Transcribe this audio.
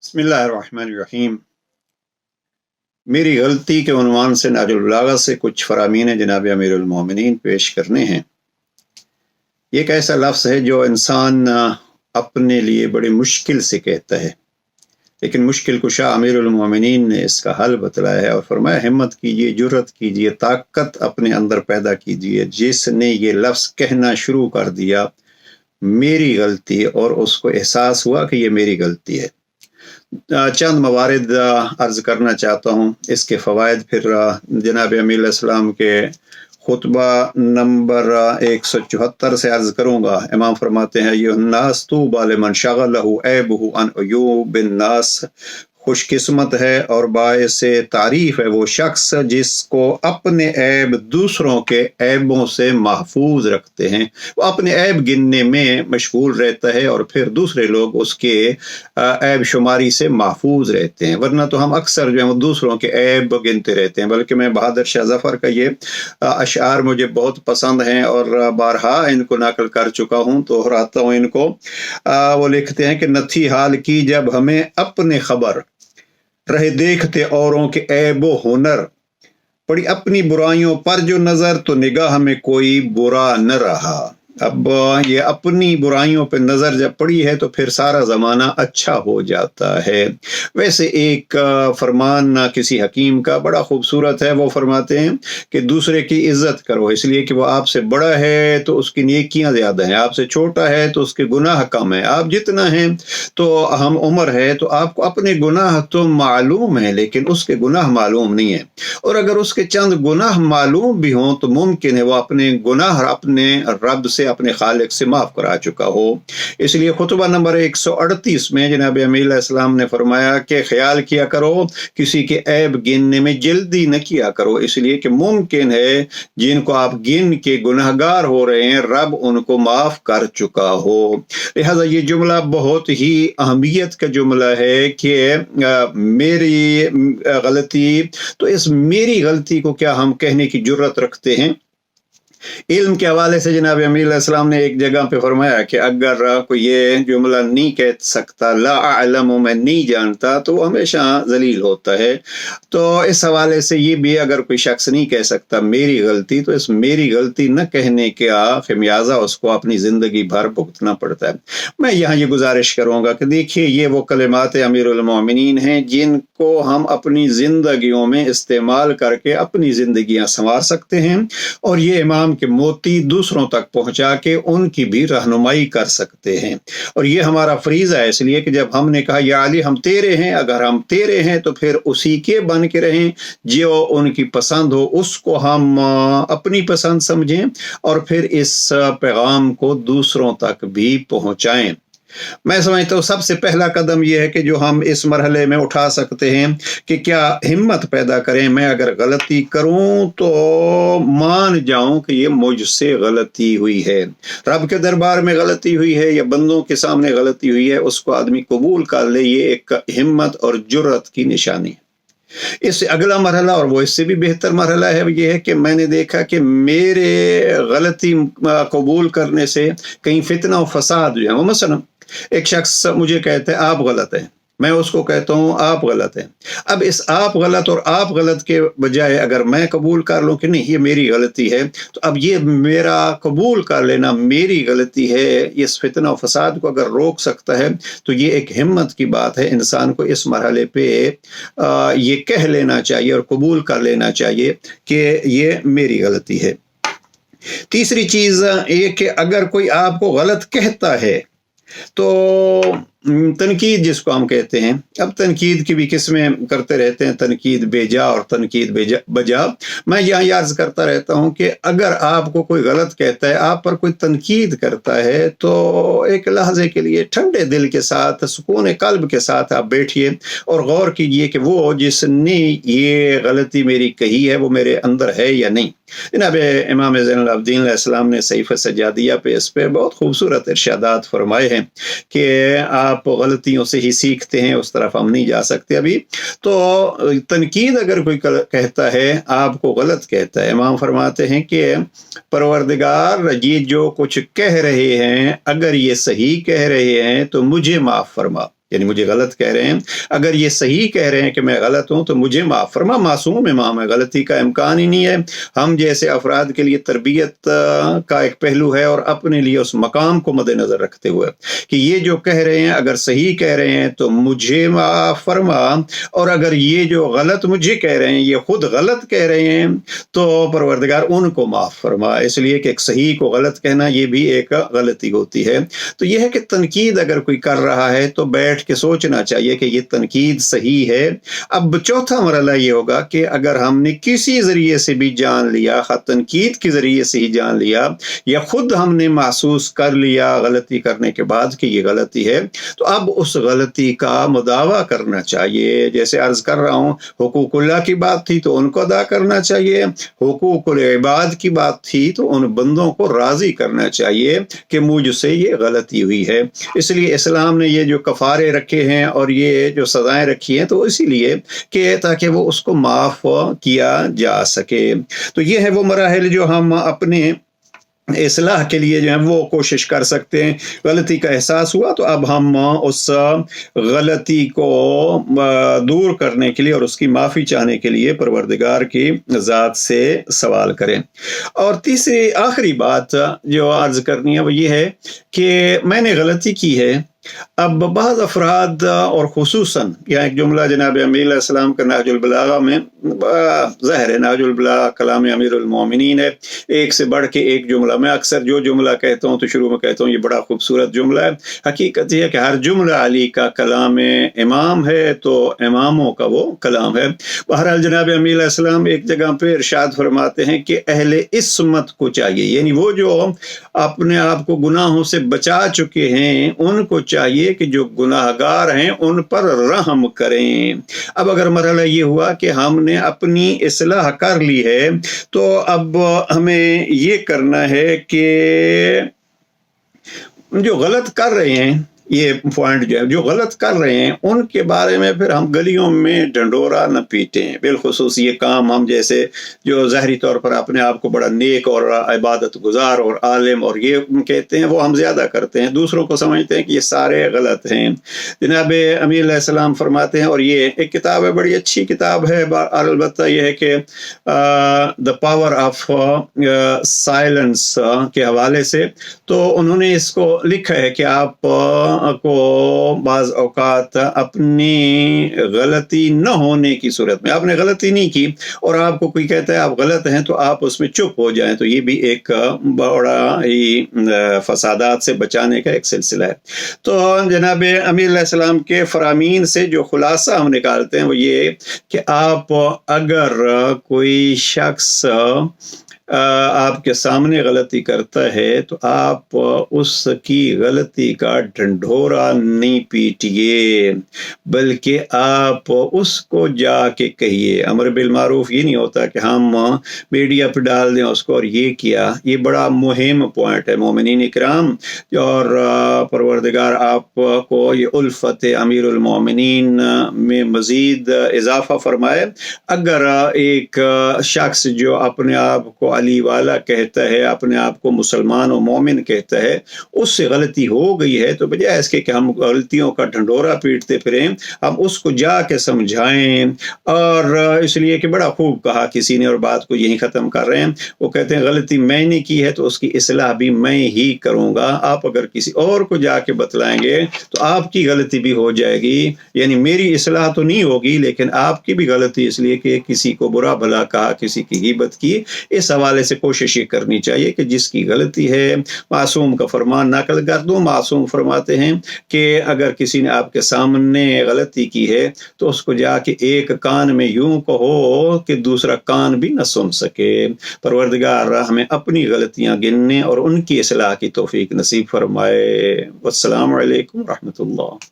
बिस्मिल्लाहिर्रहमानिर्रहीम। मेरी गलती के उन्वान से नाजुल बलागा से कुछ फरामीन जनाब अमीरुल मोमिनीन पेश करने हैं। ये एक ऐसा लफ्ज़ है जो इंसान अपने लिए बड़ी मुश्किल से कहता है, लेकिन मुश्किल कुशा अमीरुल मोमिनीन ने इसका हल बतलाया है और फरमाया, हिम्मत कीजिए, जुर्रत कीजिए, ताकत अपने अंदर पैदा कीजिए। जिसने ये लफ्ज़ कहना शुरू कर दिया मेरी गलती, और उसको एहसास हुआ कि ये मेरी गलती है। चंद मवारिद अर्ज़ करना चाहता हूँ, इसके फ़वाइद फिर जनाब अमीर अलैहिस्सलाम के खुतबा नंबर 174 से अर्ज़ करूँगा। इमाम फरमाते हैं, युन्नास तूबा लिमन शग़लहु ऐबहु अन अयूबिन नास, खुशकिस्मत है और बाइसे तारीफ़ है वो शख्स जिसको अपने ऐब दूसरों के ऐबों से महफूज रखते हैं। वो अपने ऐब गिनने में मशगूल रहता है और फिर दूसरे लोग उसके ऐब शुमारी से महफूज रहते हैं। वरना तो हम अक्सर जो है वो दूसरों के ऐब गिनते रहते हैं। बल्कि मैं बहादुर शाह ज़फ़र का ये अशआर मुझे बहुत पसंद हैं और बारहा इनको नकल कर चुका हूँ, तो दोहराता हूँ इनको। वो लिखते हैं कि नथी हाल की जब हमें अपने खबर रहे देखते औरों के ऐबो हुनर, पड़ी अपनी बुराइयों पर जो नज़र तो निगाह में कोई बुरा न रहा। अब ये अपनी बुराइयों पर नज़र जब पड़ी है तो फिर सारा ज़माना अच्छा हो जाता है। वैसे एक फरमान किसी हकीम का बड़ा खूबसूरत है। वो फरमाते हैं कि दूसरे की इज़्ज़त करो इसलिए कि वो आपसे बड़ा है तो उसकी नेकियां ज़्यादा हैं, आपसे छोटा है तो उसके गुनाह कम है। आप जितना हैं तो हम उम्र है, तो आपको अपने गुनाह तो मालूम है लेकिन उसके गुनाह मालूम नहीं है। और अगर उसके चंद गुनाह मालूम भी हों तो मुमकिन है वो अपने गुनाह अपने रब से, अपने खालिक से माफ़ करा चुका हो। इसलिए खुतबा नंबर 138 में जनाब अमीर अलैहिस्सलाम ने फरमाया कि ख्याल किया करो, किसी के ऐब गिनने में जल्दी न किया करो, इसलिए कि मुमकिन है जिनको आप गिन के गुनहगार हो रहे हैं रब उनको माफ़ कर चुका हो। लिहाजा ये जुमला बहुत ही अहमियत का जुमला है कि मेरी गलती, तो इस मेरी गलती को क्या हम कहने की जुर्रत रखते हैं? इल्म के हवाले से जनाब अमीर अलैहिस्सलाम ने एक जगह पे फरमाया कि अगर कोई ये जुमला नहीं कह सकता, ला अअलमु, मैं नहीं जानता, तो वो हमेशा जलील होता है। तो इस हवाले से ये भी अगर कोई शख्स नहीं कह सकता मेरी गलती, तो इस मेरी गलती न कहने का खमियाजा उसको अपनी ज़िंदगी भर भुगतना पड़ता है। मैं यहाँ ये गुजारिश करूँगा कि देखिए, ये वो कलिमात अमीरुल मोमिनीन हैं जिनको हम अपनी ज़िंदगियों में इस्तेमाल करके अपनी ज़िंदगियाँ संवार सकते हैं और ये इमाम के मोती दूसरों तक पहुंचा के उनकी भी रहनुमाई कर सकते हैं। और ये हमारा फरीज़ा है, इसलिए कि जब हमने कहा या अली हम तेरे हैं, अगर हम तेरे हैं तो फिर उसी के बन के रहें, जो उनकी पसंद हो उसको हम अपनी पसंद समझें और फिर इस पैगाम को दूसरों तक भी पहुंचाएं। मैं समझता हूँ सबसे पहला कदम यह है कि जो हम इस मरहले में उठा सकते हैं कि क्या हिम्मत पैदा करें, मैं अगर गलती करूं तो मान जाऊं कि ये मुझसे गलती हुई है। रब के दरबार में गलती हुई है या बंदों के सामने गलती हुई है, उसको आदमी कबूल कर ले, ये एक हिम्मत और जुर्रत की निशानी है। इससे अगला मरहला, और वो इससे भी बेहतर मरहला है, ये है कि मैंने देखा कि मेरे गलती कबूल करने से कहीं फितना और फसाद जो है, मसलन एक शख्स मुझे कहता है आप गलत हैं, मैं उसको कहता हूँ आप गलत हैं। अब इस आप गलत और आप गलत के बजाय अगर मैं कबूल कर लूँ कि नहीं ये मेरी गलती है, तो अब ये मेरा कबूल कर लेना मेरी गलती है, इस फितना और फसाद को अगर रोक सकता है तो ये एक हिम्मत की बात है। इंसान को इस मरहले पे ये कह लेना चाहिए और कबूल कर लेना चाहिए कि ये मेरी गलती है। तीसरी चीज़ ये कि अगर कोई आपको गलत कहता है तो तनकीद जिसको हम कहते हैं, अब तनकीद की भी किस्में करते रहते हैं, तनकीद बेजा और तनकीद बजा। मैं यहाँ अर्ज करता रहता हूँ कि अगर आपको कोई गलत कहता है, आप पर कोई तनकीद करता है, तो एक लहजे के लिए ठंडे दिल के साथ, सुकून कल्ब के साथ आप बैठिए और गौर कीजिए कि वो जिसने ये गलती मेरी कही है वो मेरे अंदर है या नहीं। जनाब इमाम ज़ैनुल आबिदीन अलैहिस्सलाम ने सहीफ़ा सज्जादिया पे इस पे बहुत खूबसूरत इरशादात फरमाए हैं कि आप गलतियों से ही सीखते हैं, उस तरफ हम नहीं जा सकते अभी। तो तनकीद अगर कोई कहता है, आपको गलत कहता है, इमाम फरमाते हैं कि परवरदिगार ये जो कुछ कह रहे हैं अगर ये सही कह रहे हैं तो मुझे माफ़ फरमा, یعنی مجھے غلط کہہ رہے ہیں، اگر یہ صحیح کہہ رہے ہیں کہ میں غلط ہوں تو مجھے معاف فرما، معصوم امام ہے، غلطی کا امکان ہی نہیں ہے۔ ہم جیسے افراد کے لیے تربیت کا ایک پہلو ہے، اور اپنے لیے اس مقام کو مد نظر رکھتے ہوئے کہ یہ جو کہہ رہے ہیں اگر صحیح کہہ رہے ہیں تو مجھے معاف فرما، اور اگر یہ جو غلط مجھے کہہ رہے ہیں یہ خود غلط کہہ رہے ہیں تو پروردگار ان کو معاف فرما۔ اس لیے کہ ایک صحیح کو غلط کہنا یہ بھی ایک غلطی ہوتی ہے۔ تو یہ ہے کہ تنقید اگر کوئی کر رہا ہے تو بیٹھ کے سوچنا چاہیے کہ یہ تنقید صحیح ہے۔ اب چوتھا مرحلہ یہ ہوگا کہ اگر ہم نے کسی ذریعے سے بھی جان لیا، خواہ تنقید کے ذریعے سے ہی جان لیا یا خود ہم نے محسوس کر لیا غلطی کرنے کے بعد کہ یہ غلطی ہے، تو اب اس غلطی کا مداوع کرنا چاہیے۔ جیسے عرض کر رہا ہوں، حقوق اللہ کی بات تھی تو ان کو ادا کرنا چاہیے، حقوق العباد کی بات تھی تو ان بندوں کو راضی کرنا چاہیے کہ مجھ سے یہ غلطی ہوئی ہے۔ اس لیے اسلام نے یہ جو کفارے رکھے ہیں اور یہ جو سزائیں رکھی ہیں تو اسی لیے کہ تاکہ وہ اس کو معاف کیا جا سکے۔ تو یہ ہے وہ مراحل جو ہم اپنے اصلاح کے لیے جو ہے وہ کوشش کر سکتے ہیں۔ غلطی کا احساس ہوا تو اب ہم اس غلطی کو دور کرنے کے لیے اور اس کی معافی چاہنے کے لیے پروردگار کی ذات سے سوال کریں۔ اور تیسری آخری بات جو عرض کرنی ہے وہ یہ ہے کہ میں نے غلطی کی ہے۔ اب بعض افراد اور خصوصاً یہاں ایک جملہ جناب امیر علیہ السلام کا نہج البلاغہ میں، ظاہر ہے نہج البلاغہ کلام امیر المومنین ہے، ایک سے بڑھ کے ایک جملہ، میں اکثر جو جملہ کہتا ہوں تو شروع میں کہتا ہوں یہ بڑا خوبصورت جملہ ہے۔ حقیقت یہ ہے کہ ہر جملہ علی کا کلام امام ہے تو اماموں کا وہ کلام ہے۔ بہرحال جناب امیر علیہ السلام ایک جگہ پہ ارشاد فرماتے ہیں کہ اہل عصمت کو چاہیے، یعنی وہ جو اپنے آپ کو گناہوں سے بچا چکے ہیں ان کو چاہیے کہ جو گناہگار ہیں ان پر رحم کریں۔ اب اگر مرحلہ یہ ہوا کہ ہم نے اپنی اصلاح کر لی ہے تو اب ہمیں یہ کرنا ہے کہ جو غلط کر رہے ہیں، یہ پوائنٹ جو ہے جو غلط کر رہے ہیں ان کے بارے میں پھر ہم گلیوں میں ڈنڈورا نہ پیٹیں۔ بالخصوص یہ کام ہم جیسے جو ظاہری طور پر اپنے آپ کو بڑا نیک اور عبادت گزار اور عالم اور یہ کہتے ہیں وہ ہم زیادہ کرتے ہیں، دوسروں کو سمجھتے ہیں کہ یہ سارے غلط ہیں۔ جناب امیر علیہ السلام فرماتے ہیں، اور یہ ایک کتاب ہے، بڑی اچھی کتاب ہے، البتہ یہ ہے کہ دا پاور آف سائلنس کے حوالے سے تو انہوں نے اس کو لکھا ہے کہ آپ کو بعض اوقات اپنی غلطی نہ ہونے کی صورت میں، آپ نے غلطی نہیں کی اور آپ کو کوئی کہتا ہے آپ غلط ہیں تو آپ اس میں چپ ہو جائیں، تو یہ بھی ایک بڑا ہی فسادات سے بچانے کا ایک سلسلہ ہے۔ تو جناب امیر علیہ السلام کے فرامین سے جو خلاصہ ہم نکالتے ہیں وہ یہ کہ آپ اگر کوئی شخص آپ کے سامنے غلطی کرتا ہے تو آپ اس کی غلطی کا ڈھنڈورا نہیں پیٹیے، بلکہ آپ اس کو جا کے کہیے۔ امر بالمعروف یہ نہیں ہوتا کہ ہم میڈیا پہ ڈال دیں اس کو اور یہ کیا، یہ بڑا مہم پوائنٹ ہے مومنین اکرام، اور پروردگار آپ کو یہ الفت امیر المومنین میں مزید اضافہ فرمائے۔ اگر ایک شخص جو اپنے آپ کو علی والا کہتا ہے، اپنے آپ کو مسلمان و مومن کہتا ہے، اس سے غلطی ہو گئی ہے تو بجائے اس کے کہ ہم غلطیوں کا ڈھنڈورا پیٹتے پھریں، ہم اس کو جا کے سمجھائیں۔ اور اس لیے کہ بڑا خوب کہا کسی نے، اور بات کو یہی ختم کر رہے ہیں، وہ کہتے ہیں غلطی میں نے کی ہے تو اس کی اصلاح بھی میں ہی کروں گا۔ آپ اگر کسی اور کو جا کے بتلائیں گے تو آپ کی غلطی بھی ہو جائے گی، یعنی میری اصلاح تو نہیں ہوگی لیکن آپ کی بھی غلطی، اس لیے کہ کسی کو برا بھلا کہا، کسی کی غیبت کی۔ اس حوالے سے کوشش یہ کرنی چاہیے کہ جس کی غلطی ہے، معصوم کا فرمان نقل کر دوں، معصوم فرماتے ہیں کہ اگر کسی نے آپ کے سامنے غلطی کی ہے تو اس کو جا کے ایک کان میں یوں کہو کہ دوسرا کان بھی نہ سن سکے۔ پروردگار ہمیں اپنی غلطیاں گننے اور ان کی اصلاح کی توفیق نصیب فرمائے۔ والسلام علیکم ورحمۃ اللہ۔